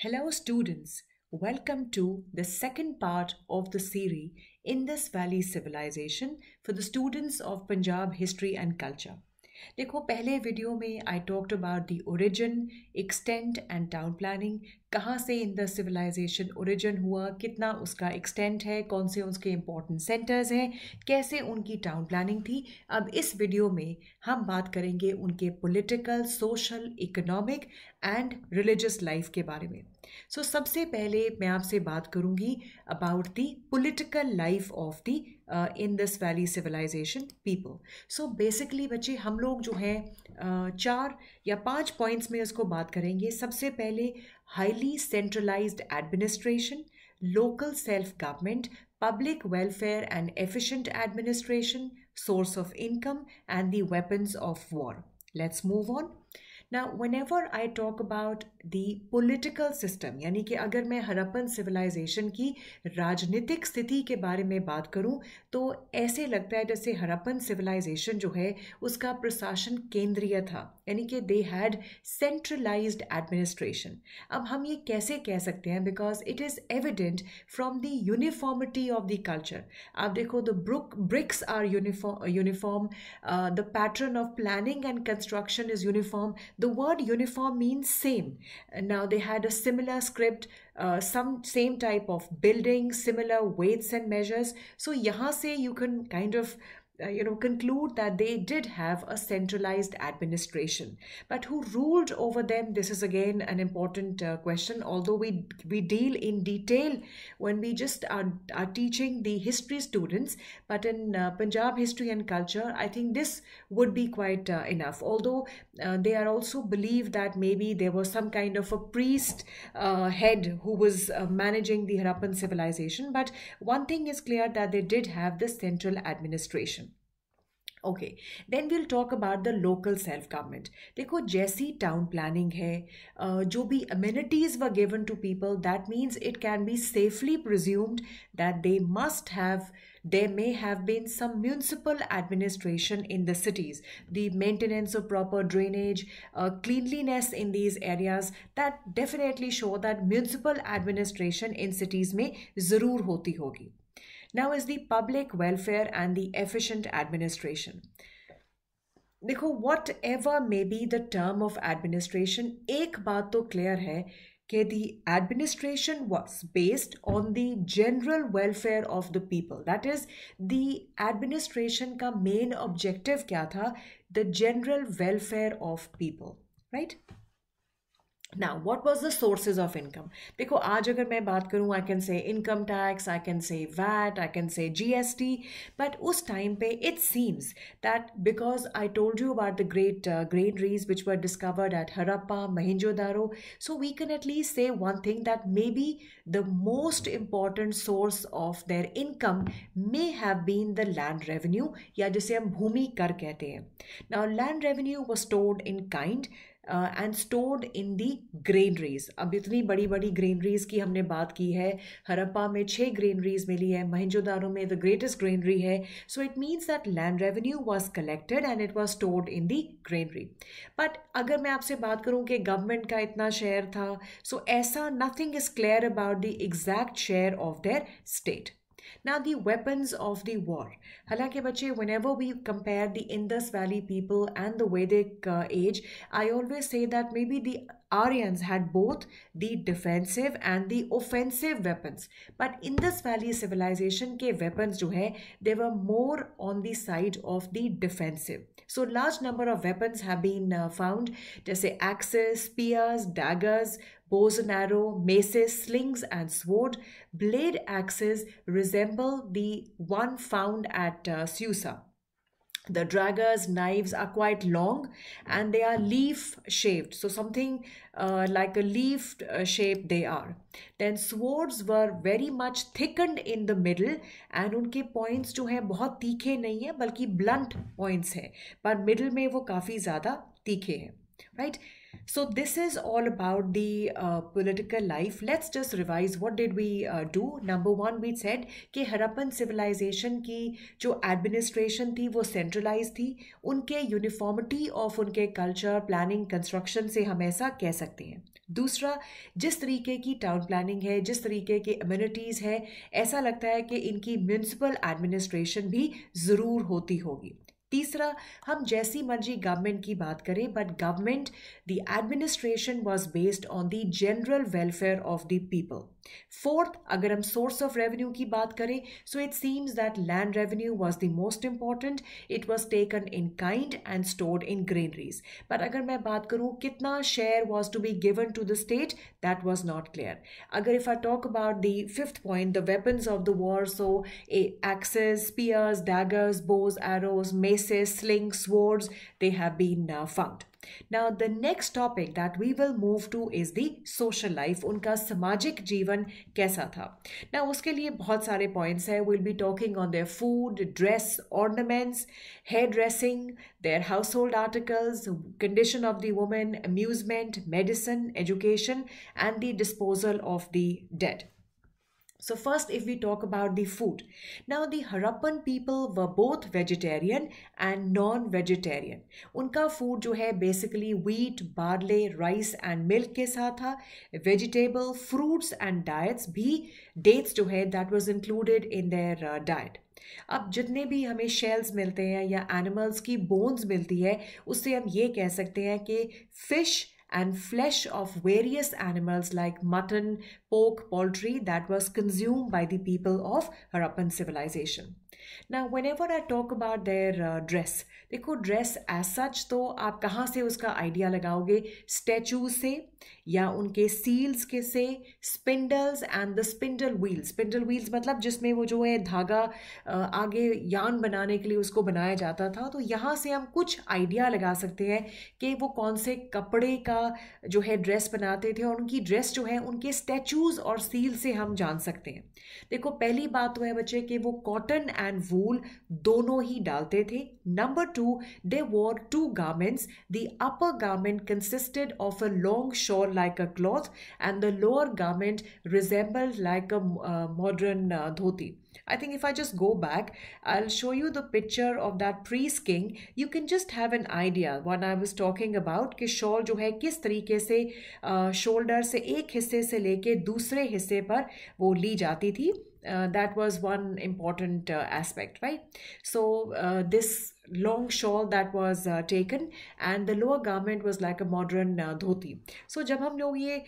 Hello, students. Welcome to the second part of the series Indus Valley Civilization for the students of Punjab History and Culture. देखो पहले video में I talked about the origin extent and town planning कहाँ से Indus civilisation origin हुआ कितना उसका extent है कौन से उसके इम्पोर्टेंट सेंटर्स हैं कैसे उनकी टाउन प्लानिंग थी। अब इस वीडियो में हम बात करेंगे उनके political social economic and religious life के बारे में। सो सबसे पहले मैं आपसे बात करूंगी about the political life of the Indus valley civilisation people. So basically बच्चे हम लोग जो है 4 या 5 पॉइंट्स में उसको बात करेंगे। सबसे पहले highly centralised administration, local self government, public welfare and efficient administration, source of income, and the weapons of war. Let's move on. Now, whenever I talk about the political system, यानी कि अगर मैं हड़प्पन सिविलाइजेशन की राजनीतिक स्थिति के बारे में बात करूं तो ऐसे लगता है जैसे हड़प्पन सिविलाइजेशन जो है उसका प्रशासन केंद्रीय था, यानी कि दे हैड सेंट्रलाइज्ड एडमिनिस्ट्रेशन। अब हम ये कैसे कह सकते हैं? Because it is evident from the uniformity of the culture. आप देखो the bricks are uniform, the pattern of planning and construction is uniform. The word uniform means same. Now they had a similar script, some same type of building, similar weights and measures. So yahan se you can kind of conclude that they did have a centralized administration. But who ruled over them? This is again an important question, although we deal in detail when we just are teaching the history students. But in Punjab History and Culture, I think this would be quite enough. Although they are also believe that maybe there was some kind of a priest head who was managing the Harappan civilization. But one thing is clear that they did have the central administration. Okay then will talk about the local self government. देखो जैसी town planning है, जो भी amenities were given to people, that means it can be safely presumed that they must have there may have been some municipal administration in the cities, the maintenance of proper drainage, cleanliness in these areas, that definitely show that municipal administration in cities में ज़रूर होती होगी। Now is the public welfare and the efficient administration. देखो whatever may be the term of administration, एक बात तो clear है कि the administration was based on the general welfare of the people. That is, the administration का main objective क्या था? The general welfare of people, right? Now, what was the sources of income? देखो आज अगर मैं बात करूँ, I can say income tax, I can say VAT, I can say GST, but उस time पे it seems that because I told you about the great granaries which were discovered at Harappa, Mohenjo-daro, so we can at least say one thing, that maybe the most important source of their income may have been the land revenue, या जिसे हम भूमि कर कहते हैं। Now, land revenue was stored in kind and stored in the granaries. अब इतनी बड़ी बड़ी granaries की हमने बात की है। हड़प्पा में 6 granaries मिली है, मोहेंजोदारो में the greatest granary है। So it means that land revenue was collected and it was stored in the granary. But अगर मैं आपसे बात करूँ कि गवर्नमेंट का इतना शेयर था, so ऐसा nothing is clear about the exact share of their state. Now the weapons of the war. हालांकि बच्चे, whenever we compare the Indus Valley people and the Vedic age, I always say that maybe the Aryans had both the defensive and the offensive weapons. But Indus Valley civilization के weapons जो है, they were more on the side of the defensive. So large number of weapons have been found, जैसे axes, spears, daggers, bows and arrow, maces, slings and sword. Blade axes resemble the one found at Susa. The daggers, knives are quite long and they are leaf shaped. So something like a leaf shape they are. Then swords were very much thickened in the middle and उनके points जो हैं बहुत तीखे नहीं है बल्कि blunt points है, पर middle में वो काफ़ी ज़्यादा तीखे हैं, right? So this is all about the political life. Let's just revise. What did we do? Number one, we said कि हड़प्पन civilization की जो administration थी वो centralized थी। उनके uniformity of उनके culture, planning, construction से हम ऐसा कह सकते हैं। दूसरा, जिस तरीके की टाउन प्लानिंग है, जिस तरीके के अम्यूनिटीज़ है, ऐसा लगता है कि इनकी म्यूनसिपल एडमिनिस्ट्रेशन भी ज़रूर होती होगी। तीसरा, हम जैसी मर्जी गवर्नमेंट की बात करें, but government, the administration was based on the general welfare of the people. Fourth, अगर हम सोर्स ऑफ रेवेन्यू की बात करें, so it seems that land revenue was the most important. It was taken in kind and stored in granaries. But अगर मैं बात करूं कितना share was to be given to the state, that was not clear. अगर if I talk about the fifth point, the weapons of the war, so axes, spears, daggers, bows, arrows, maces, slings, swords, they have been found. Now, the next topic that we will move to is the social life. उनका सामाजिक जीवन कैसा था? Now, उसके लिए बहुत सारे points हैं. We'll be talking on their food, dress, ornaments, hairdressing, their household articles, condition of the woman, amusement, medicine, education, and the disposal of the dead. So first, if we talk about the food. Now, the Harappan people were both vegetarian and non-vegetarian. उनका food जो है basically wheat, barley, rice and milk के साथ था. Vegetable, fruits and dates जो है that was included in their diet. अब जितने भी हमें शेल्स मिलते हैं या एनिमल्स की बोन्स मिलती है, उससे हम ये कह सकते हैं कि fish and flesh of various animals like mutton, pork, poultry that was consumed by the people of Harappan civilization. Now, whenever I talk about their dress, देखो ड्रेस एज सच तो आप कहाँ से उसका आइडिया लगाओगे? स्टैचूज से या उनके सील्स के से, spindles and the spindle wheels. Spindle wheels मतलब जिसमें वो जो है धागा आगे यान बनाने के लिए उसको बनाया जाता था। तो यहाँ से हम कुछ आइडिया लगा सकते हैं कि वो कौन से कपड़े का जो है ड्रेस बनाते थे, और उनकी ड्रेस जो है उनके स्टैचूज और सील से हम जान सकते हैं। देखो पहली बात तो है बच्चे कि वो कॉटन एंड वूल दोनों ही डालते थे। Number 2, they wore 2 garments. The upper garment consisted of a long shawl like a cloth, and the lower garment resembled like a modern dhoti. I think if I just go back, I'll show you the picture of that priest king. You can just have an idea what I was talking about कि shawl जो है किस तरीके से shoulder से एक हिस्से से लेके दूसरे हिस्से पर वो ली जाती थी. That was one important aspect, right? So this long shawl that was taken, and the lower garment was like a modern dhoti. So जब हम लोग ये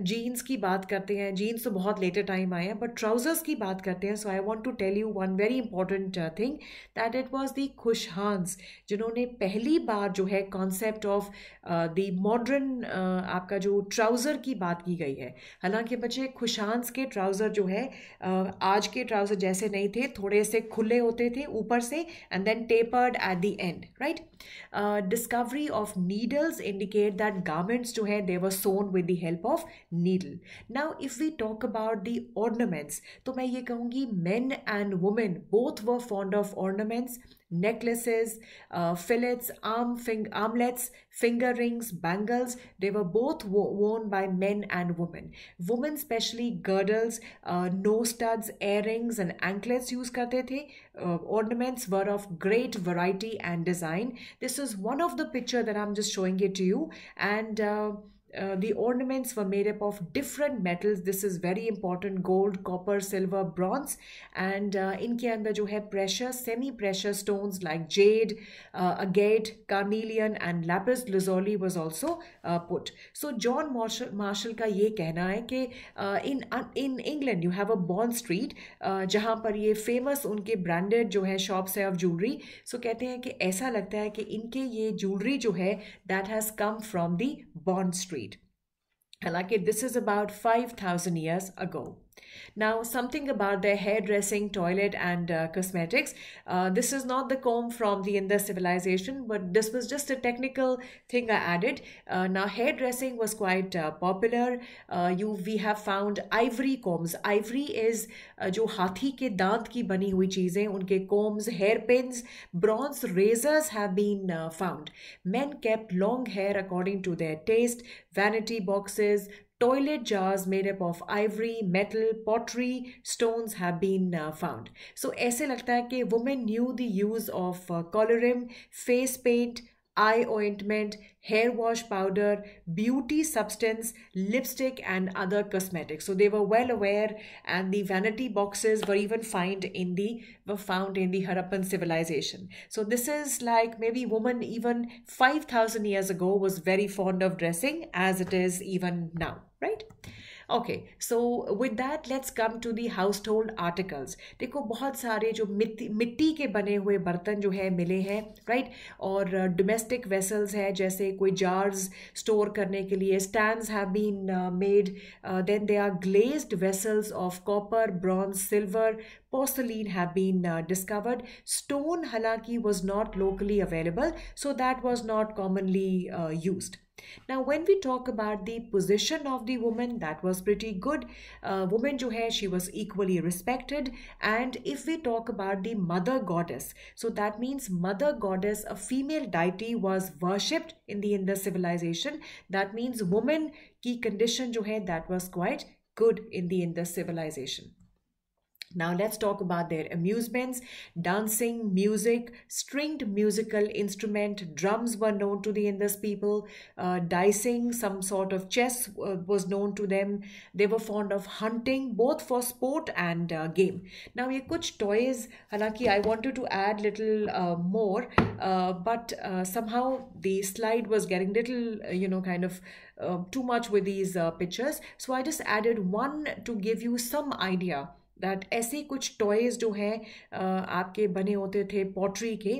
jeans की बात करते हैं, jeans तो बहुत later time आए हैं, but trousers की बात करते हैं, so I want to tell you one very important thing, that it was the खुशहान्स जिन्होंने पहली बार जो है concept of the modern आपका जो trouser की बात की गई है। हालांकि बच्चे खुशहान्स के trouser जो है आज के trouser जैसे नहीं थे, थोड़े से खुले होते थे ऊपर से, and then tapered at the end, right? Discovery of needles indicate that garments जो है they were sewn with the help of needle. Now, if we talk about the ornaments, तो मैं ये कहूँगी men and women both were fond of ornaments. Necklaces, fillets, armlets, finger rings, bangles, they were both worn by men and women. Women especially girdles, nose studs, earrings and anklets use करते थे. Ornaments were of great variety and design. This is one of the picture that I'm just showing it to you, and the ornaments were made up of different metals. This is very important: gold, copper, silver, bronze, and इनके अंदर जो है precious, semi-precious stones like jade, agate, carnelian, and lapis lazuli was also put. So John Marshall का ये कहना है कि in England you have a Bond Street जहाँ पर ये famous उनके branded जो है shops है of jewelry. So कहते हैं कि ऐसा लगता है कि इनके ये jewelry जो है that has come from the Bond Street. हालांकि this is about 5,000 years ago. Now, something about their hairdressing, toilet, and cosmetics. This is not the comb from the Indus civilization, but this was just a technical thing I added. Now, hairdressing was quite popular. We have found ivory combs. Ivory is जो हाथी के दांत की बनी हुई चीजें, उनके combs, hairpins, bronze razors have been found. Men kept long hair according to their taste. Vanity boxes, toilet jars made up of ivory, metal, pottery, stones have been found. So ऐसे लगता है कि women knew the use of colorim, face paint, eye ointment, hair wash powder, beauty substance, lipstick, and other cosmetics. So they were well aware, and the vanity boxes were even found in the Harappan civilization. So this is like maybe woman even 5,000 years ago was very fond of dressing as it is even now, right? Okay, so with that, let's come to the household articles. देखो बहुत सारे जो मिट्टी के बने हुए बर्तन जो है मिले हैं, राइट? और डोमेस्टिक वेसल्स है, जैसे कोई जार्स स्टोर करने के लिए, stands have been made. Then there are glazed vessels of copper, bronze, silver, porcelain have been discovered. Stone halanki was not locally available, so that was not commonly used. Now, when we talk about the position of the woman, that was pretty good. Woman jo hai, she was equally respected. And if we talk about the mother goddess, so that means mother goddess, a female deity, was worshipped in the Indus civilization. That means woman ki condition jo hai, that was quite good in the Indus civilization. Now let's talk about their amusements. Dancing, music, stringed musical instrument, drums were known to the Indus people. Dicing, some sort of chess was known to them. They were fond of hunting, both for sport and game. Now ये कुछ toys, हालांकि I wanted to add little more, but somehow the slide was getting little, kind of too much with these pictures. So I just added one to give you some idea that ऐसे कुछ toys जो हैं आपके बने होते थे pottery के,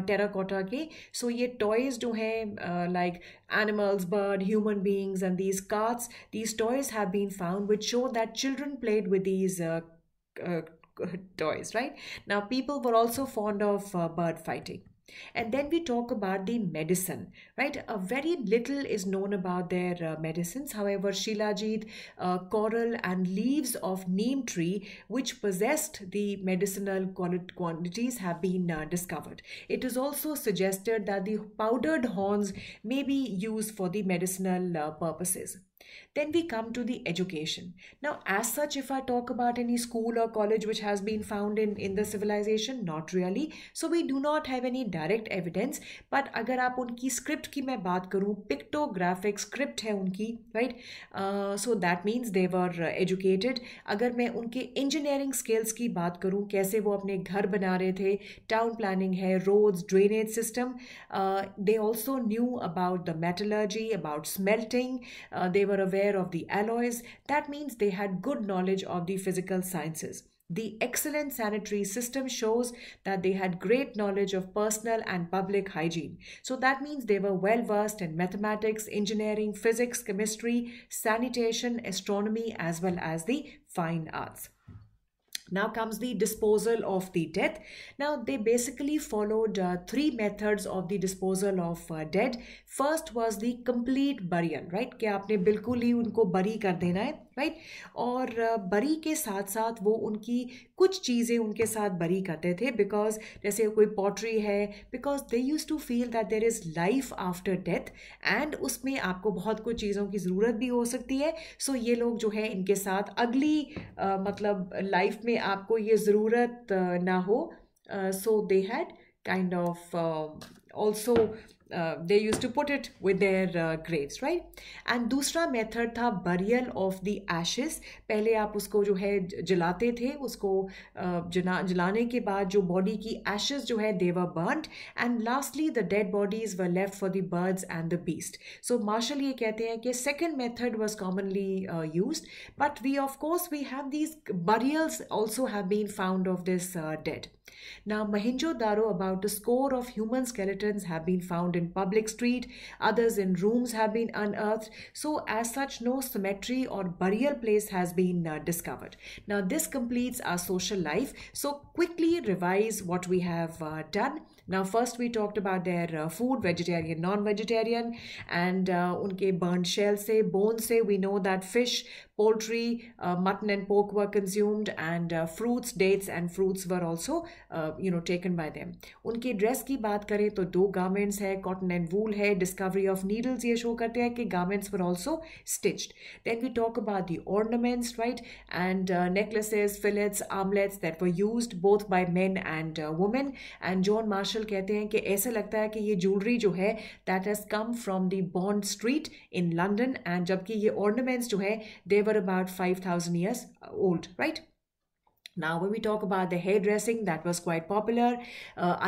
terracotta के. सो ये टॉयज़ जो हैं like animals, bird, human beings, and these carts, these toys have been found which show that children played with these toys, right? Now people were also fond of bird fighting. And then we talk about the medicine, right? Very little is known about their medicines. However, Shilajit, coral and leaves of neem tree, which possessed the medicinal quantities, have been discovered. It is also suggested that the powdered horns may be used for the medicinal purposes. Then we come to the education. Now, as such, if I talk about any school or college which has been found in the civilization, not really. So we do not have any direct evidence. But अगर आप उनकी script की मैं बात करूँ, pictographic script है उनकी, right? So that means they were educated. अगर मैं उनके engineering skills की बात करूँ, कैसे वो अपने घर बना रहे थे, town planning है, roads, drainage system. They also knew about the metallurgy, about smelting. They were aware of the alloys. That means they had good knowledge of the physical sciences. The excellent sanitary system shows that they had great knowledge of personal and public hygiene. So that means they were well versed in mathematics, engineering, physics, chemistry, sanitation, astronomy, as well as the fine arts. Now comes the disposal of the death. Now they basically followed three methods of the disposal of dead. First was the complete burial, right? कि आपने बिल्कुल ही उनको बरी कर देना है, right? और बरी के साथ साथ वो उनकी कुछ चीज़ें उनके साथ बरी करते थे, because जैसे कोई पॉटरी है, because they used to feel that there is life after death, and उसमें आपको बहुत कुछ चीज़ों की ज़रूरत भी हो सकती है. So ये लोग जो है इनके साथ अगली मतलब लाइफ में आपको ये ज़रूरत ना हो. So they had kind of also they used to put it with their graves, right? And दूसरा मेथड था burial of the ashes. पहले आप उसको जो है जलाते थे, उसको जलाने के बाद जो बॉडी की ashes जो है they were burnt, and lastly the dead bodies were left for the birds and the beast. So Marshall ये कहते हैं कि second method was commonly used, but we have these burials also have been found of this dead. Now, Mohenjo-daro, about a score of human skeletons have been found in public street. Others in rooms have been unearthed. So, as such, no cemetery or burial place has been discovered. Now, this completes our social life. So, quickly revise what we have done. Now, first we talked about their food, vegetarian, non-vegetarian, and unke burned shell se, bone se, we know that fish, poultry, mutton and pork were consumed, and fruits, dates and fruits were also taken by them. उनके dress की बात करें तो दो garments है, cotton and wool है. Discovery of needles ये show करते हैं कि garments were also stitched. Then we talk about the ornaments, right? And necklaces, fillets, armlets that were used both by men and women. And John Marshall Marshall कहते हैं कि ऐसे लगता है कि ये ज्वेलरी जो है that has come from the Bond Street in London, and जबकि ये ऑर्नामेंट्स जो है they were about 5000 years old, right? Now, when we talk about the hairdressing, that was quite popular.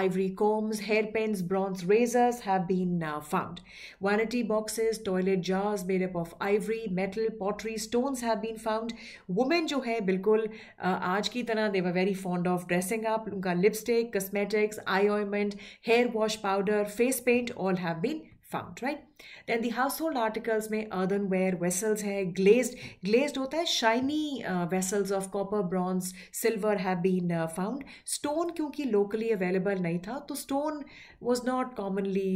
Ivory combs, hairpins, bronze razors have been found. Vanity boxes, toilet jars made up of ivory, metal, pottery, stones have been found. Women जो है बिल्कुल आज की तरह they were very fond of dressing up. उनका lipstick, cosmetics, eye ointment, hair wash powder, face paint all have been found, right? Then the household articles में earthenware vessels है, glazed होता है shiny vessels of copper, bronze, silver have been found. Stone क्योंकि locally available नहीं था तो stone was not commonly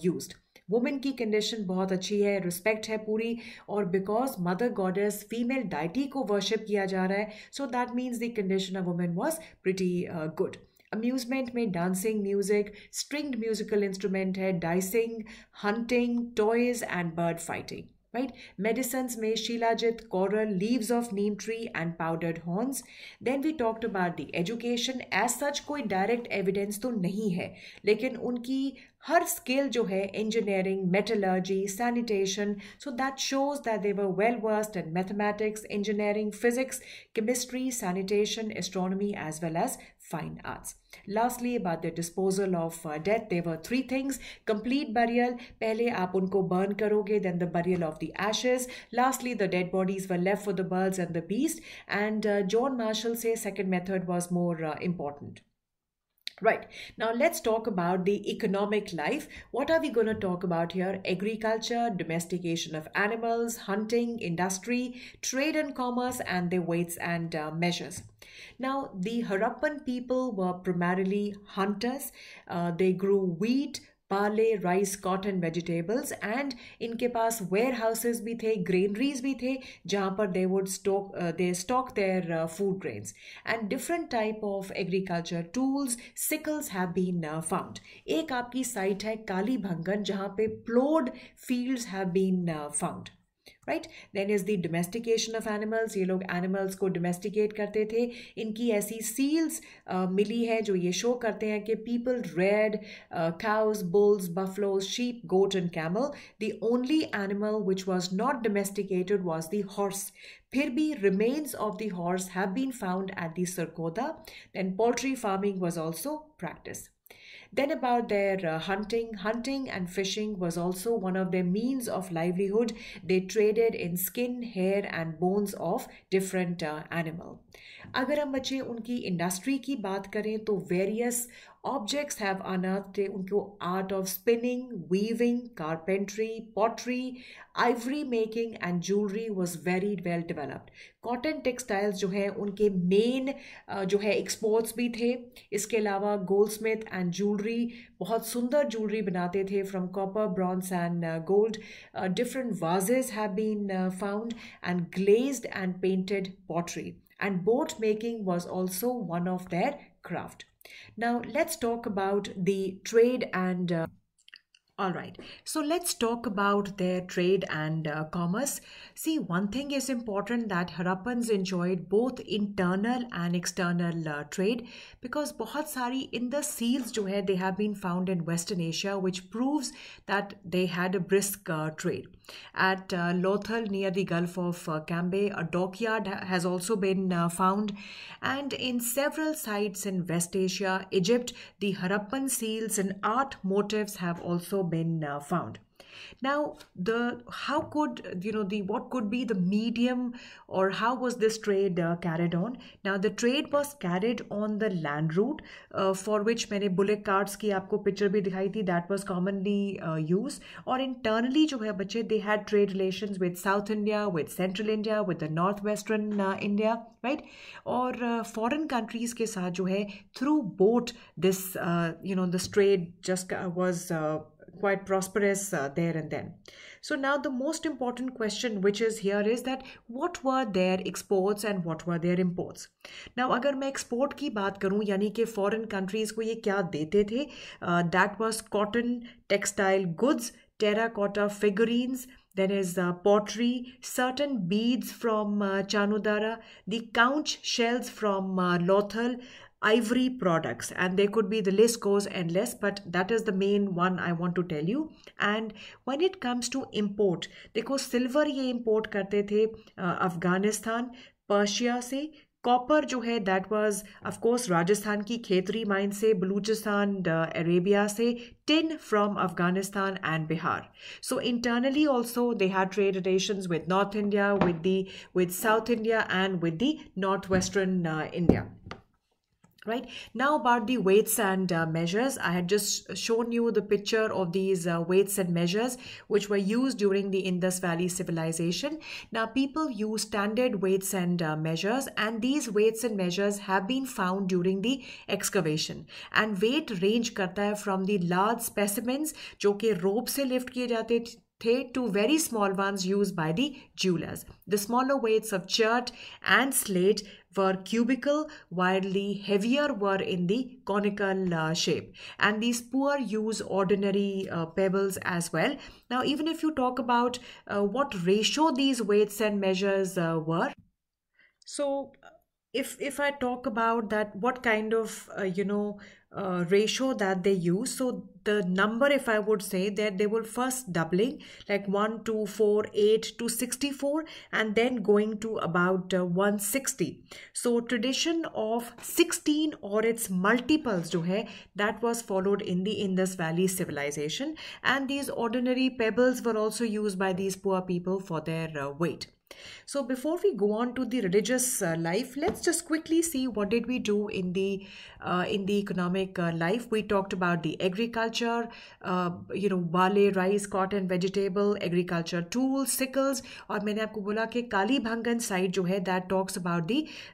used. Women की condition बहुत अच्छी है, रिस्पेक्ट है पूरी, और because mother goddess female deity को वर्शिप किया जा रहा है, so that means the condition of women was pretty good. Amusement में dancing, music, stringed musical instrument है, dicing, hunting, toys and bird fighting, right? Medicines में shilajit, coral, leaves of neem tree and powdered horns. Then we talked about the education. As such कोई direct evidence तो नहीं है, लेकिन उनकी हर skill जो है, engineering, metallurgy, sanitation, so that shows that they were well versed in mathematics, engineering, physics, chemistry, sanitation, astronomy as well as fine arts. Lastly, about the disposal of death, there were three things. Complete burial, पहले आप उनको burn करोगे, then the burial of the ashes. Lastly, the dead bodies were left for the birds and the beast. And John Marshall says second method was more important. Right, now let's talk about the economic life. What are we going to talk about here? Agriculture, domestication of animals, hunting, industry, trade and commerce, and their weights and measures. Now, the Harappan people were primarily hunters. They grew wheat, barley, rice, cotton, vegetables, and इनके पास warehouses भी थे, granaries भी थे, जहाँ पर they would stock their food grains. And different type of agriculture tools, sickles have been found. एक आपकी site है काली भंगन, जहाँ पे plowed fields have been found. Right? Then is the domestication of animals. ये लोग animals को domesticate करते थे. इनकी ऐसी seals मिली है जो ये show करते हैं कि people reared cows, bulls, buffaloes, sheep, goat and camel. The only animal which was not domesticated was the horse. फिर भी remains of the horse have been found at the Sarkodha. Then poultry farming was also practiced. Then about their hunting and fishing was also one of their means of livelihood. They traded in skin, hair and bones of different animal. अगर हम बच्चे उनकी industry की बात करें तो various objects have unearthed उनको art of spinning, weaving, carpentry, pottery, ivory making and jewelry was very well developed. Cotton textiles जो है उनके main जो है exports भी थे. इसके अलावा goldsmith and jewelry, बहुत सुंदर jewelry बनाते थे from copper, bronze and gold. Different vases have been found and glazed and painted pottery. And boat making was also one of their craft. Now let's talk about the trade and all right, so let's talk about their trade and commerce. See, one thing is important that Harappans enjoyed both internal and external trade, because बहुत सारी in the seals जो है they have been found in Western Asia, which proves that they had a brisk trade. At Lothal near the Gulf of Cambay, a dockyard has also been found, and in several sites in West Asia, Egypt, the Harappan seals and art motifs have also been found. Now, what could be the medium, or how was this trade carried on? Now, the trade was carried on the land route, for which मैंने bullock carts की आपको picture भी दिखाई थी, that was commonly used. और internally जो है बच्चे, they had trade relations with South India, with Central India, with the Northwestern India, right? और foreign countries के साथ जो है through boat, this this trade just was quite prosperous there and then. So now the most important question which is here is that what were their exports and what were their imports? Now अगर मैं export की बात करूं, यानी कि foreign countries को ये क्या देते थे, that was cotton, textile goods, terracotta figurines, then is pottery, certain beads from Chanudara, the conch shells from Lothal, ivory products, and there could be, the list goes endless, but that is the main one I want to tell you. And when it comes to import, देखो silver ये import करते थे Afghanistan, Persia से. Copper जो है that was of course Rajasthan की Khetri mine से, Balochistan, Arabia से, tin from Afghanistan and Bihar. So internally also they had trade relations with North India, with South India, and with the northwestern India. Right now, about the weights and measures, I had just shown you the picture of these weights and measures which were used during the Indus Valley Civilization. Now people use standard weights and measures, and these weights and measures have been found during the excavation, and weight range करता है from the large specimens जो कि rope से lift किए जाते to very small ones used by the jewelers. The smaller weights of chert and slate were cubical, while the heavier were in the conical shape. And these poor use ordinary pebbles as well. Now, even if you talk about what ratio these weights and measures were, so if I talk about that, what kind of ratio that they use, so the number, if I would say, that they were first doubling, like 1 to 4, 8 to 64, and then going to about 160. So tradition of 16 or its multiples जो है, that was followed in the Indus Valley Civilization, and these ordinary pebbles were also used by these poor people for their weight. So before we go on to the religious life, let's just quickly see what did we do in the economic life. We talked about the agriculture, barley, rice, cotton, vegetable, agriculture tools, sickles, और मैंने आपको बोला कि कालीभंगन side जो है, that talks about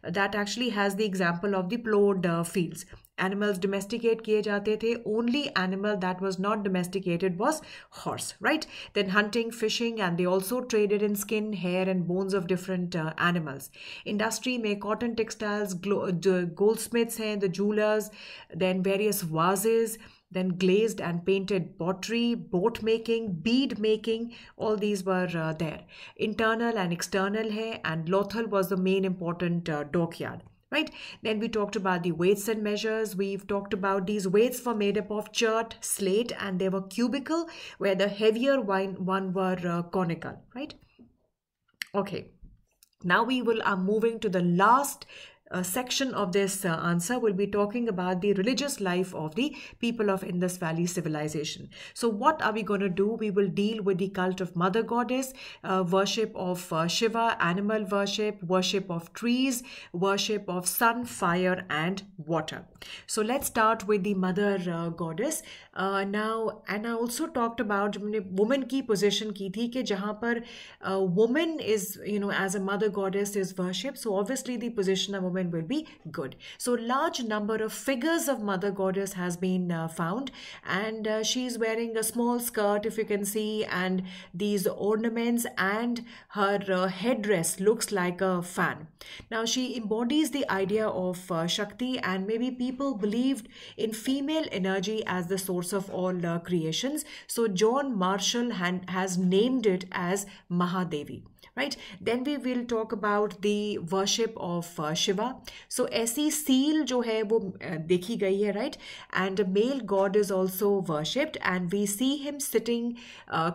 that actually has the example of the plowed fields. Animals domesticate किए जाते थे. Only animal that was not domesticated was horse, right? Then hunting, fishing, and they also traded in skin, hair, and bones of different animals. Industry में cotton textiles, goldsmiths हैं, the jewelers, then various vases, then glazed and painted pottery, boat making, bead making, all these were there. Internal and external hai, and Lothal was the main important dockyard. Right? Then we talked about the weights and measures. We've talked about these weights were made up of chert, slate, and they were cubical, where the heavier one were conical. Right? Okay. Now we are moving to the last section of this answer. Will be talking about the religious life of the people of Indus Valley Civilization. So what are we going to do? We will deal with the cult of Mother Goddess, worship of Shiva, animal worship, worship of trees, worship of sun, fire, and water. So let's start with the Mother Goddess. Now, and I also talked about woman की position की थी कि जहाँ पर woman is, as a Mother Goddess is worshipped. So obviously the position of woman will be good. So large number of figures of Mother Goddess has been found, and she's wearing a small skirt, if you can see, and these ornaments, and her headdress looks like a fan. Now she embodies the idea of Shakti, and maybe people believed in female energy as the source of all creations. So John Marshall has named it as Mahadevi. Right? Then we will talk about the worship of Shiva. So ऐसी seal जो है वो देखी गई है, right? And a male god is also worshipped, and we see him sitting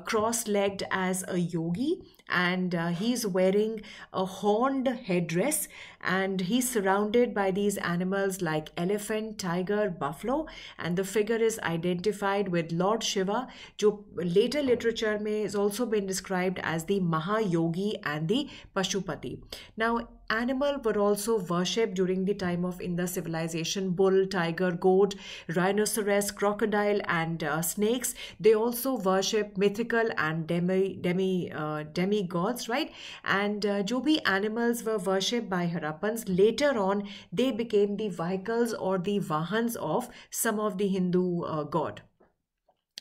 cross-legged as a yogi, and he's wearing a horned headdress, and he's surrounded by these animals like elephant, tiger, buffalo, and the figure is identified with Lord Shiva, जो later literature में has also been described as the Mahayogi and the Pashupati. Now animals were also worshipped during the time of Indus civilization. Bull, tiger, goat, rhinoceros, crocodile, and snakes. They also worship mythical and demigods, right? And जो भी animals were worshipped by Harappans, later on they became the vehicles or the vahans of some of the Hindu god.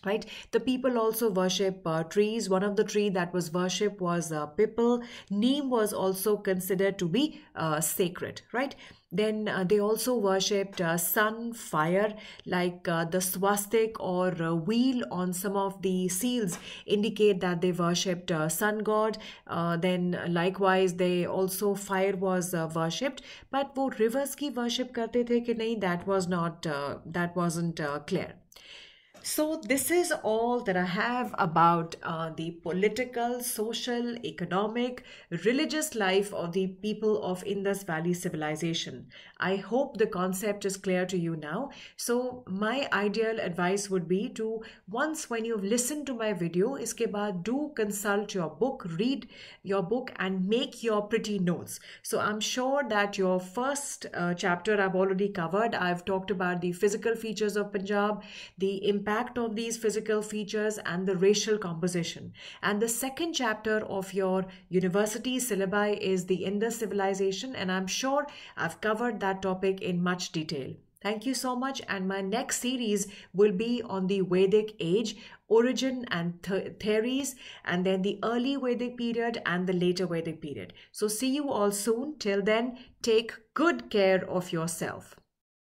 right? The people also worship trees. One of the tree that was worshipped was pipal. Neem was also considered to be sacred, right? Then they also worshipped sun, fire, like the swastik or wheel on some of the seals indicate that they worshipped sun god. Then likewise they also fire was worshipped. But वो rivers की worship करते थे कि नहीं, that wasn't clear. So, this is all that I have about the political, social, economic, religious life of the people of Indus Valley Civilization. I hope the concept is clear to you now. So, my ideal advice would be to, once when you've listened to my video, iske baad do consult your book, read your book, and make your pretty notes. So, I'm sure that your first chapter I've already covered. I've talked about the physical features of Punjab, the impact of these physical features, and the racial composition. And the second chapter of your university syllabi is the Indus civilization, and I'm sure I've covered that topic in much detail. Thank you so much, and my next series will be on the Vedic age, origin and theories, and then the early Vedic period and the later Vedic period. So see you all soon. Till then, take good care of yourself.